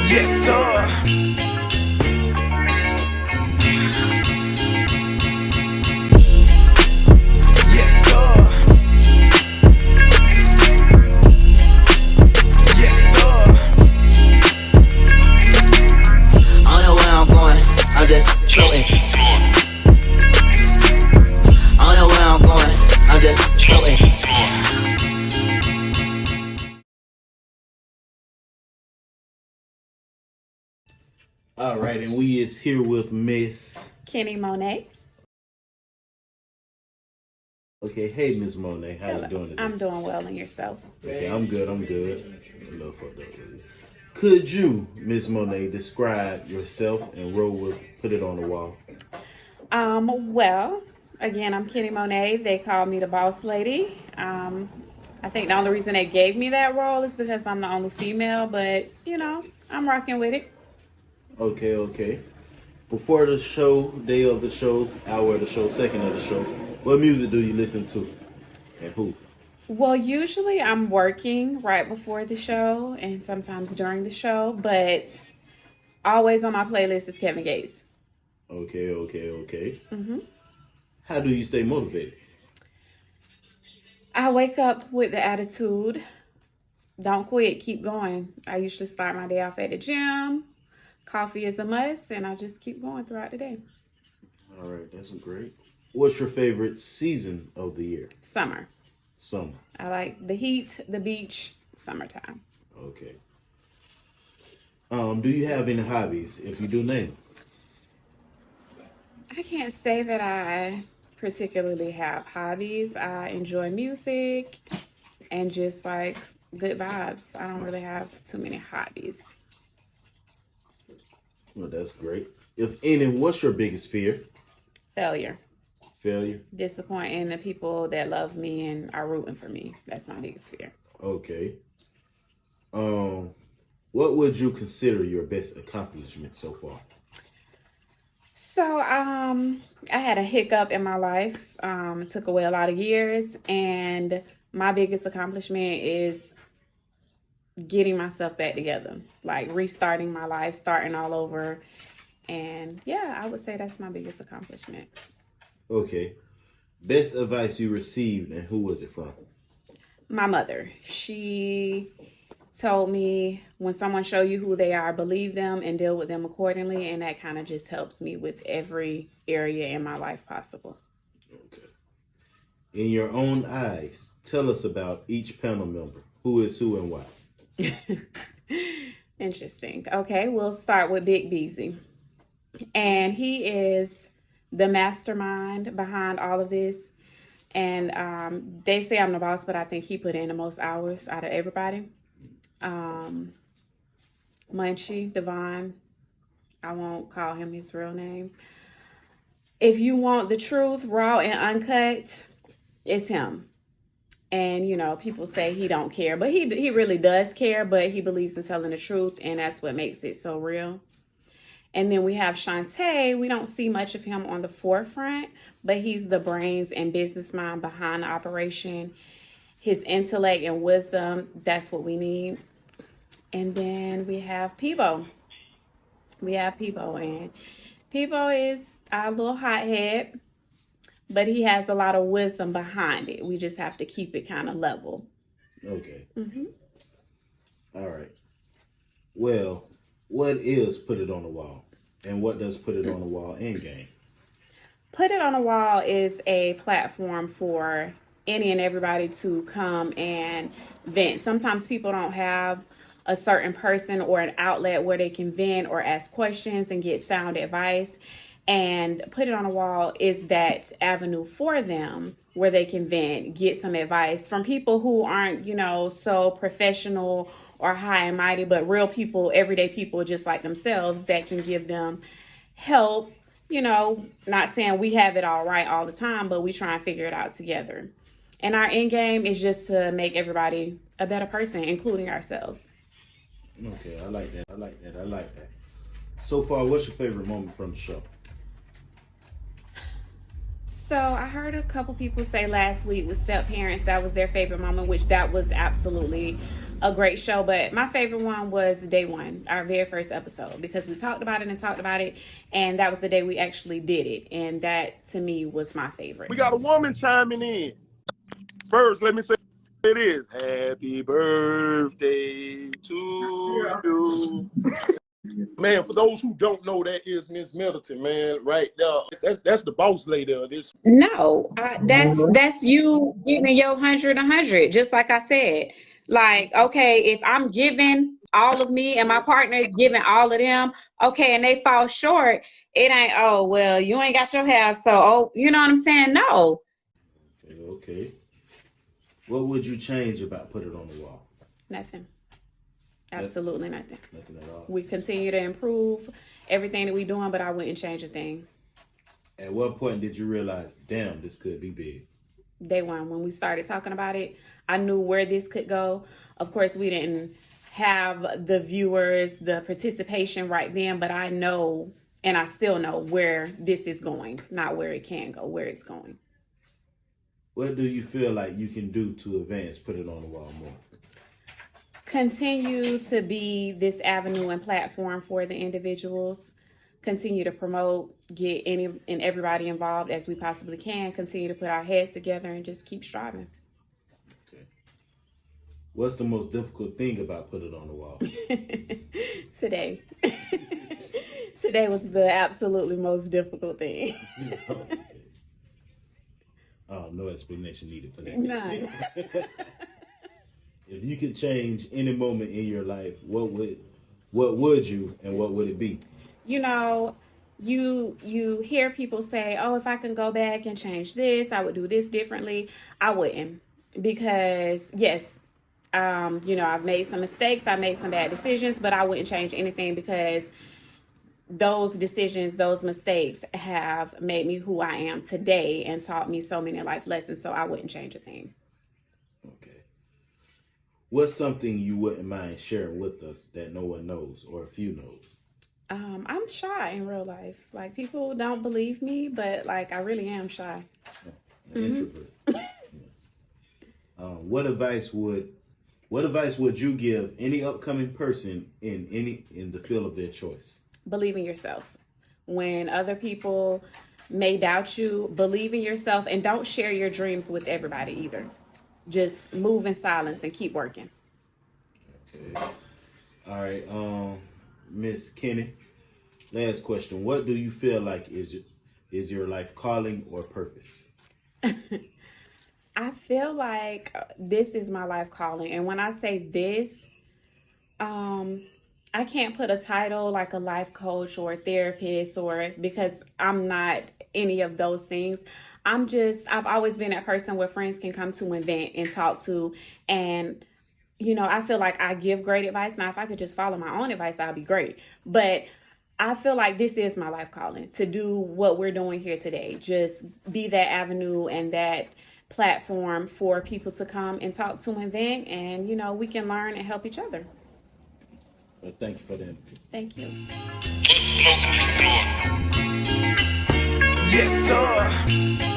Yes, sir. Yes, sir. Yes, sir. I don't know where I'm going, I'm just floating. I don't know where I'm going, I'm just floating. All right, and we is here with Miss. Keni Monaè. Okay, hey Miss Monaè, how you Hello. doing today? I'm doing well, and yourself? Okay, I'm good. A little fucked up with it. Could you, Miss Monaè, describe yourself and put it on the wall? Well, again, I'm Keni Monaè. They call me the boss lady. I think the only reason they gave me that role is because I'm the only female, but I'm rocking with it. Okay. Before the show, day of the show, hour of the show, second of the show, what music do you listen to and who? Well, usually I'm working right before the show and sometimes during the show, but always on my playlist is Kevin Gates. Okay. Mm-hmm. How do you stay motivated? I wake up with the attitude, don't quit, keep going. I usually start my day off at the gym. Coffee is a must, and I just keep going throughout the day. All right, that's great. What's your favorite season of the year? Summer. I like the heat, the beach, summertime. Okay. Do you have any hobbies? If you do, name them. I can't say that I particularly have hobbies. I enjoy music and just like good vibes. I don't really have too many hobbies. Well, that's great. If any, what's your biggest fear? Failure. Disappointing the people that love me and are rooting for me. That's my biggest fear. Okay. What would you consider your best accomplishment so far? So, I had a hiccup in my life. It took away a lot of years, and my biggest accomplishment is getting myself back together, like restarting my life, starting all over. And yeah, I would say that's my biggest accomplishment. Okay. Best advice you received and who was it from? My mother. She told me when someone show you who they are, believe them and deal with them accordingly. And that kind of just helps me with every area in my life possible. Okay. In your own eyes, tell us about each panel member. Who is who and why? Interesting. Okay, we'll start with Big Beezy. And he is the mastermind behind all of this. And they say I'm the boss, but I think he put in the most hours out of everybody. Munchie, Devon, I won't call him his real name. If you want the truth, raw and uncut, it's him. And, people say he don't care, but he really does care, but he believes in telling the truth, and that's what makes it so real. And then we have Shantae. We don't see much of him on the forefront, but he's the brains and business mind behind the operation. His intellect and wisdom, that's what we need. And then we have Peebo. And Peebo is our little hothead, but he has a lot of wisdom behind it. We just have to keep it kind of level. Okay. Mm-hmm. All right. Well, what is Put It on the Wall? And what does Put It on the Wall end game? Put It on the Wall is a platform for any and everybody to come and vent. Sometimes people don't have a certain person or an outlet where they can vent or ask questions and get sound advice. And Put It on the Wall is that avenue for them where they can vent, get some advice from people who aren't, so professional or high and mighty, but real people, everyday people just like themselves that can give them help. Not saying we have it all right all the time, but we try and figure it out together. And our end game is just to make everybody a better person, including ourselves. Okay, I like that. So far, what's your favorite moment from the show? So I heard a couple people say last week with step parents that was their favorite moment, which that was absolutely a great show. But my favorite one was day one, our very first episode, because we talked about it and talked about it, and that was the day we actually did it, and that to me was my favorite. We got a woman chiming in. First, let me say it is happy birthday to you. Man, for those who don't know, that is Miss Middleton, man, right there. That's the boss lady of this. No, that's you giving your 100. Just like I said, like, okay, if I'm giving all of me and my partner is giving all of them, okay, and they fall short, it ain't, oh well, you ain't got your half, so, oh, you know what I'm saying? No, Okay. What would you change about Put It on the Wall? nothing. Absolutely nothing. Nothing at all. We continue to improve everything that we doing, but I wouldn't change a thing. At what point did you realize, damn, this could be big? Day one, when we started talking about it, I knew where this could go. Of course, we didn't have the viewers, the participation right then, but I know, and I still know where this is going, not where it can go, where it's going. What do you feel like you can do to advance Put It on the Wall more? Continue to be this avenue and platform for the individuals. Continue to promote, get any and everybody involved as we possibly can. Continue to put our heads together and just keep striving. Okay. What's the most difficult thing about Put It on the Wall? Today. Today was the absolutely most difficult thing. Okay. No explanation needed for that. None. If you could change any moment in your life, what would you and what would it be? You know, you hear people say, oh, if I can go back and change this, I would do this differently. I wouldn't, because yes, I've made some mistakes, I made some bad decisions, but I wouldn't change anything, because those decisions, those mistakes have made me who I am today and taught me so many life lessons. So I wouldn't change a thing. Okay. What's something you wouldn't mind sharing with us that no one knows or a few knows? I'm shy in real life. Like, people don't believe me, but like, I really am shy. An introvert. What advice would you give any upcoming person in the field of their choice? Believe in yourself. When other people may doubt you, believe in yourself, and don't share your dreams with everybody either. Just move in silence and keep working. Okay. All right. Miss Keni, last question. What do you feel like is your life calling or purpose? I feel like this is my life calling. And when I say this, I can't put a title like a life coach or a therapist, because I'm not any of those things. I've always been that person where friends can come to and vent and talk to. And, I feel like I give great advice. Now, if I could just follow my own advice, I'd be great. But I feel like this is my life calling, to do what we're doing here today. Just be that avenue and that platform for people to come and talk to and vent. And, we can learn and help each other. Well, thank you for that. Thank you. Yes, sir.